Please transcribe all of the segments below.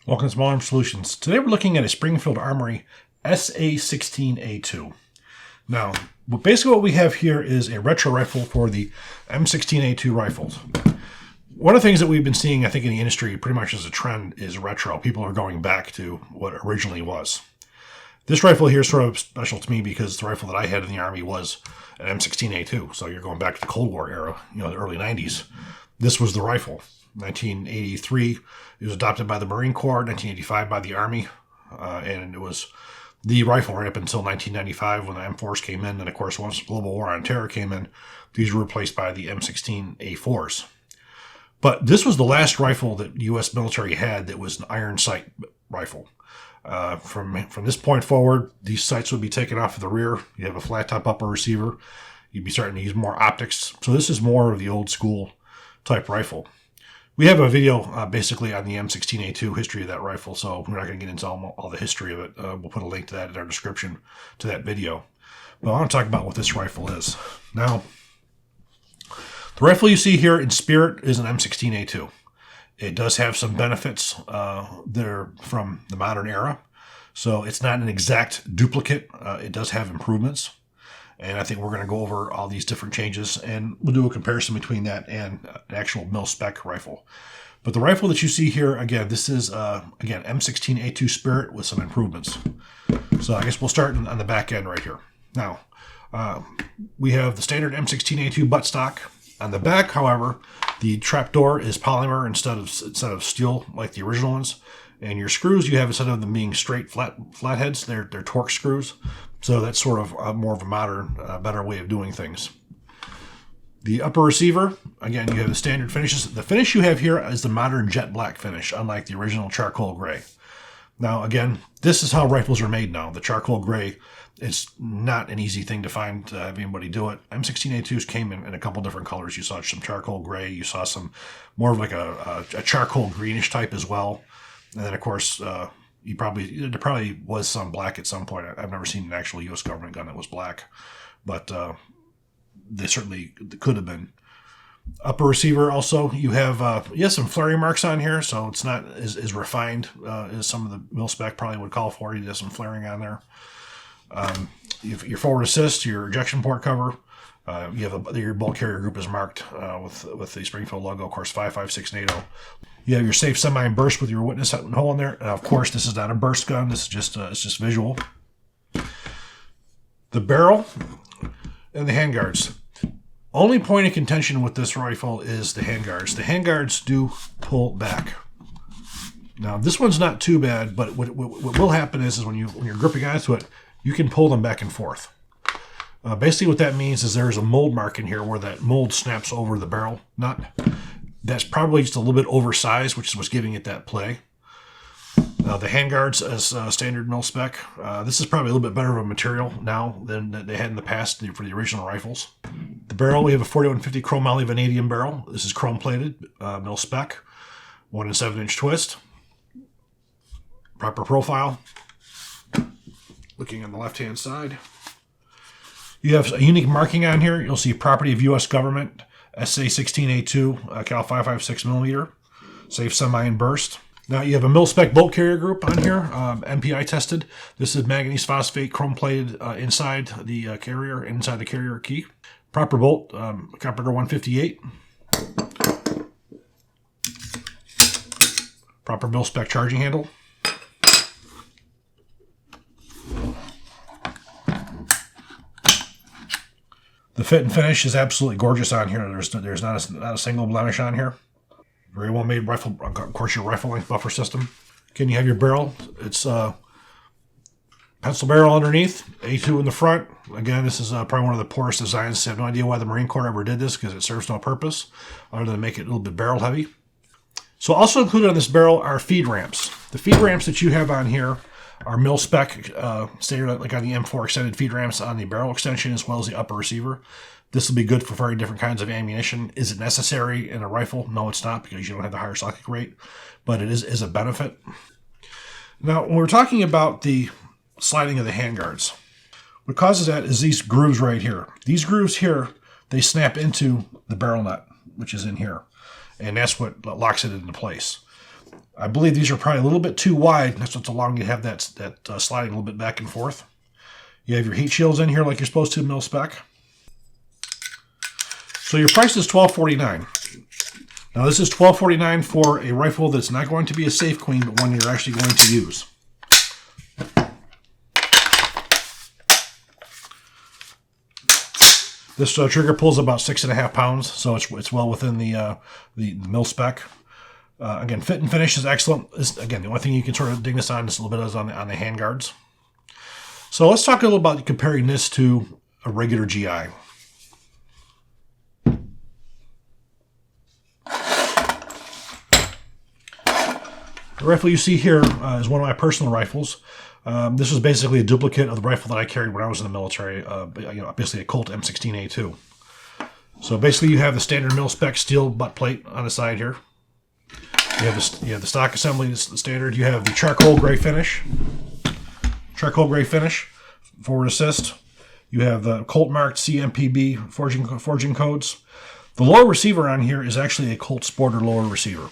Welcome to Small Arms Solutions. Today we're looking at a Springfield Armory SA16A2. Now, basically what we have here is a retro rifle for the M16A2 rifles. One of the things that we've been seeing, I think, in the industry pretty much as a trend is retro. People are going back to what it originally was. This rifle here is sort of special to me because the rifle that I had in the Army was an M16A2. So you're going back to the Cold War era, the early 90s. This was the rifle. 1983, it was adopted by the Marine Corps, 1985 by the Army, and it was the rifle right up until 1995 when the M4s came in. And of course, once the Global War on Terror came in, these were replaced by the M16 A4s. But this was the last rifle that the U.S. military had that was an iron sight rifle. From this point forward, these sights would be taken off of the rear. You have a flat top upper receiver. You'd be starting to use more optics. So this is more of the old school type rifle. We have a video basically on the M16A2 history of that rifle, so we're not going to get into all the history of it. We'll put a link to that in our description to that video. But I want to talk about what this rifle is. Now, the rifle you see here in spirit is an M16A2. It does have some benefits that are from the modern era, so it's not an exact duplicate. It does have improvements. And I think we're going to go over all these different changes, and we'll do a comparison between that and an actual Milspec rifle. But the rifle that you see here, again, this is, M16A2 Spirit with some improvements. So I guess we'll start on the back end right here. Now, we have the standard M16A2 buttstock. On the back, however, the trapdoor is polymer instead of steel like the original ones. And your screws you have, instead of them being straight flatheads, they're torque screws. So that's sort of more of a modern, better way of doing things. The upper receiver, again, you have the standard finishes. The finish you have here is the modern jet black finish, unlike the original charcoal gray. Now, again, this is how rifles are made now. The charcoal gray is not an easy thing to find to have anybody do it. M16A2s came in a couple different colors. You saw some charcoal gray. You saw some more of like a charcoal greenish type as well. And then, of course, there probably was some black at some point. I've never seen an actual U.S. government gun that was black, but they certainly could have been. Upper receiver also, you have some flaring marks on here, so it's not as refined as some of the Milspec probably would call for. You have some flaring on there. Your forward assist, your ejection port cover. You have your bolt carrier group is marked with the Springfield logo, of course, 5.56 NATO. You have your safe semi and burst with your witness hole in there. And of course, this is not a burst gun. This is just it's just visual. The barrel and the handguards. Only point of contention with this rifle is the handguards. The handguards do pull back. Now, this one's not too bad, but what will happen is when you're gripping onto it, you can pull them back and forth. Basically, what that means is there's a mold mark in here where that mold snaps over the barrel nut. That's probably just a little bit oversized, which is what's giving it that play. The handguards as standard Milspec. This is probably a little bit better of a material now than they had in the past for the original rifles. The barrel, we have a 4150 chrome moly vanadium barrel. This is chrome plated, Milspec, 1 7-inch twist. Proper profile. Looking on the left-hand side. You have a unique marking on here. You'll see property of U.S. government, SA16 A2, cal 5.56 millimeter, safe semi and burst. Now you have a Milspec bolt carrier group on here, MPI tested. This is manganese phosphate chrome plated inside the carrier key. Proper bolt, Carpenter 158. Proper Milspec charging handle. The fit and finish is absolutely gorgeous on here. There's not a single blemish on here. Very well made rifle. Of course, your rifle length buffer system. Again, you have your barrel. It's pencil barrel underneath, A2 in the front. Again, this is probably one of the poorest designs. I have no idea why the Marine Corps ever did this because it serves no purpose other than make it a little bit barrel heavy. So also included on this barrel are feed ramps. The feed ramps that you have on here are Milspec standard, like on the M4 extended feed ramps on the barrel extension as well as the upper receiver. This will be good for very different kinds of ammunition. Is it necessary in a rifle? No, it's not, because you don't have the higher socket rate, but it is a benefit. Now, when we're talking about the sliding of the handguards, what causes that is these grooves right here. These grooves here, they snap into the barrel nut, which is in here, and that's what locks it into place. I believe these are probably a little bit too wide. That's what's allowing you to have that sliding a little bit back and forth. You have your heat shields in here like you're supposed to in Milspec. So your price is $12.49. Now this is $12.49 for a rifle that's not going to be a safe queen, but one you're actually going to use. This trigger pulls about 6.5 pounds, so it's well within the Milspec. Again, fit and finish is excellent. Again, the only thing you can sort of ding this on is a little bit is on the hand guards. So let's talk a little about comparing this to a regular GI. The rifle you see here is one of my personal rifles. This was basically a duplicate of the rifle that I carried when I was in the military, basically a Colt M16 A2. So basically you have the standard Milspec steel butt plate on the side here. You have the stock assembly, the standard. You have the charcoal gray finish, forward assist. You have the Colt marked CMPB forging codes. The lower receiver on here is actually a Colt Sporter lower receiver.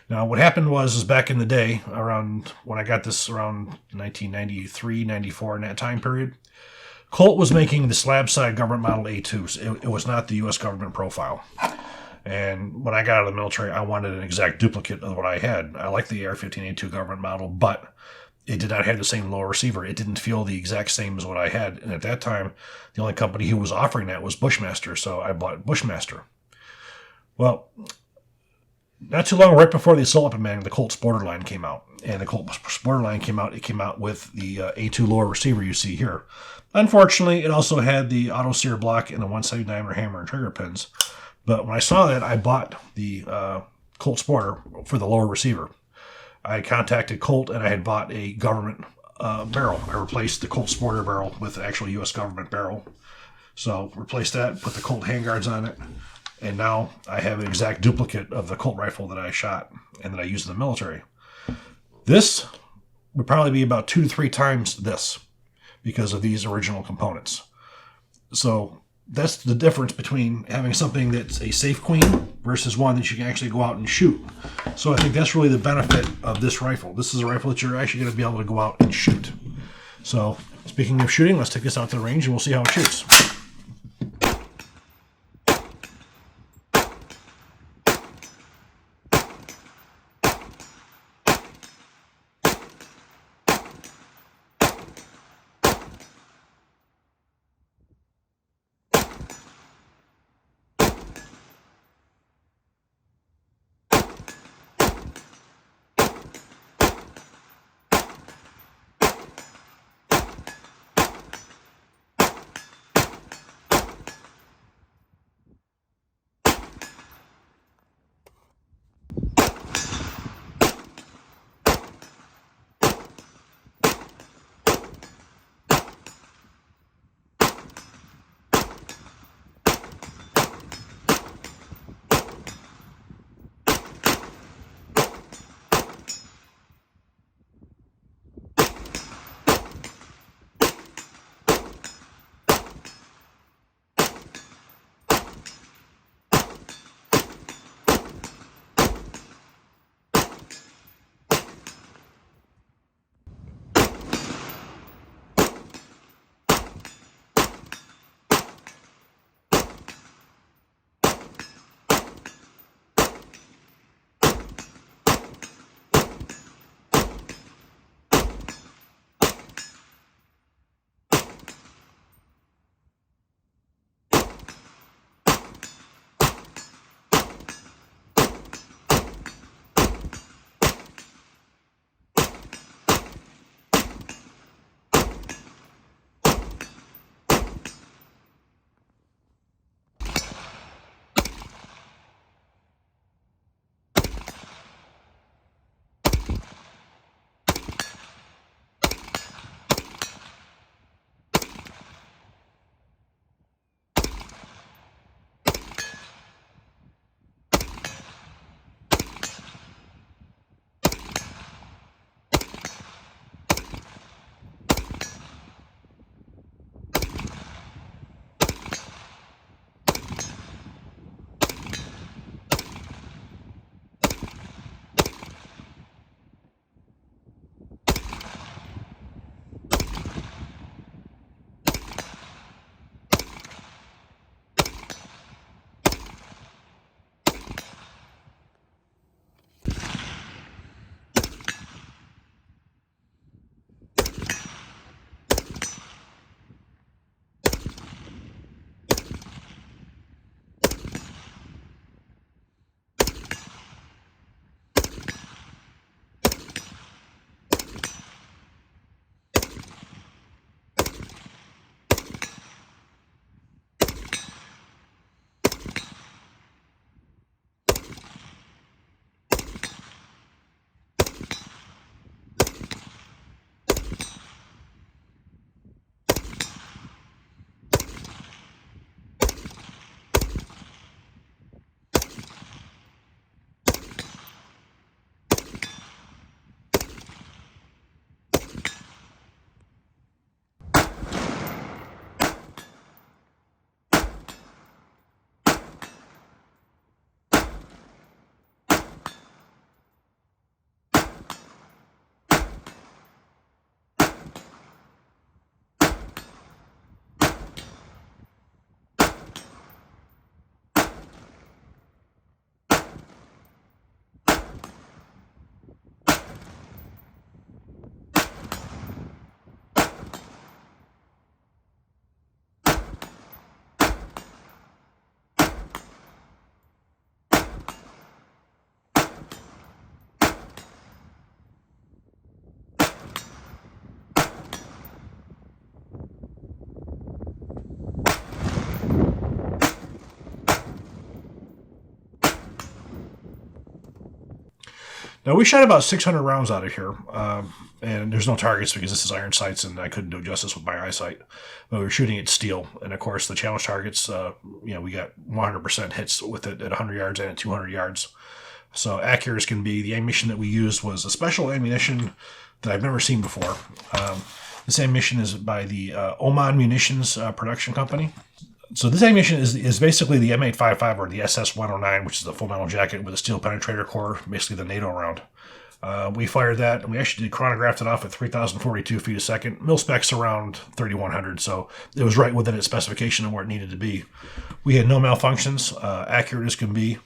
Now, what happened was back in the day, around when I got this around 1993, 94, in that time period, Colt was making the slab side government model A2s. It was not the U.S. government profile. And when I got out of the military, I wanted an exact duplicate of what I had. I like the AR-15A2 government model, but it did not have the same lower receiver. It didn't feel the exact same as what I had. And at that time, the only company who was offering that was Bushmaster, so I bought Bushmaster. Well, not too long, right before the assault weapon manual, the Colt Sporter line came out. And the Colt Sporter line came out. It came out with the A2 lower receiver you see here. Unfortunately, it also had the auto sear block and the 170 diameter hammer and trigger pins. But when I saw that, I bought the Colt Sporter for the lower receiver. I contacted Colt and I had bought a government barrel. I replaced the Colt Sporter barrel with the actual U.S. government barrel. So replaced that, put the Colt handguards on it. And now I have an exact duplicate of the Colt rifle that I shot and that I used in the military. This would probably be about 2 to 3 times this because of these original components. So that's the difference between having something that's a safe queen versus one that you can actually go out and shoot. So I think that's really the benefit of this rifle. This is a rifle that you're actually going to be able to go out and shoot. So speaking of shooting, let's take this out to the range and we'll see how it shoots. Now, we shot about 600 rounds out of here, and there's no targets because this is iron sights, and I couldn't do justice with my eyesight. But we were shooting at steel, and of course, the challenge targets, we got 100% hits with it at 100 yards and at 200 yards. So accurate as can be. The ammunition that we used was a special ammunition that I've never seen before. This ammunition is by the Oman Munitions Production Company. So this ammunition is basically the M855 or the SS-109, which is the full metal jacket with a steel penetrator core, basically the NATO round. We fired that, and we actually chronographed it off at 3,042 feet a second. Milspec's around 3,100, so it was right within its specification and where it needed to be. We had no malfunctions, accurate as can be.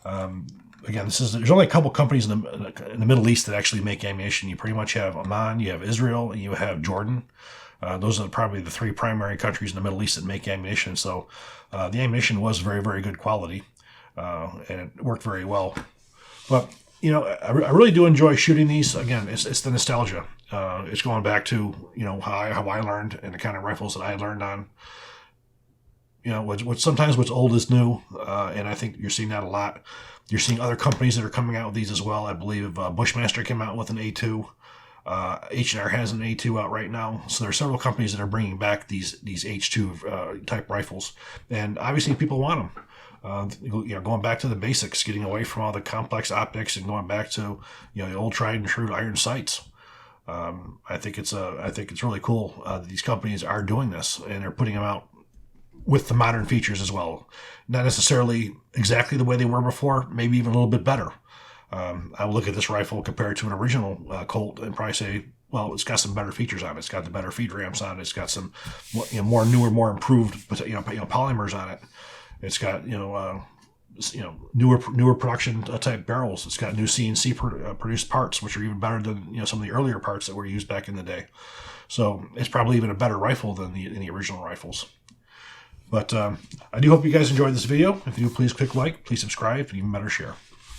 Again, there's only a couple companies in the Middle East that actually make ammunition. You pretty much have Oman, you have Israel, and you have Jordan. Those are probably the three primary countries in the Middle East that make ammunition. So the ammunition was very, very good quality, and it worked very well. But, I really do enjoy shooting these. Again, it's the nostalgia. It's going back to, how I learned and the kind of rifles that I learned on. Sometimes what's old is new, and I think you're seeing that a lot. You're seeing other companies that are coming out with these as well. I believe Bushmaster came out with an A2. H&R has an A2 out right now. So there are several companies that are bringing back these H2 type rifles. And obviously people want them. Going back to the basics, getting away from all the complex optics and going back to, the old tried and true iron sights. I think it's really cool that these companies are doing this, and they're putting them out with the modern features as well. Not necessarily exactly the way they were before, maybe even a little bit better. I would look at this rifle compared to an original Colt and probably say, well, it's got some better features on it. It's got the better feed ramps on it. It's got some more newer, more improved polymers on it. It's got newer production type barrels. It's got new CNC produced parts, which are even better than some of the earlier parts that were used back in the day. So it's probably even a better rifle than the original rifles. But I do hope you guys enjoyed this video. If you do, please click like, please subscribe, and even better, share.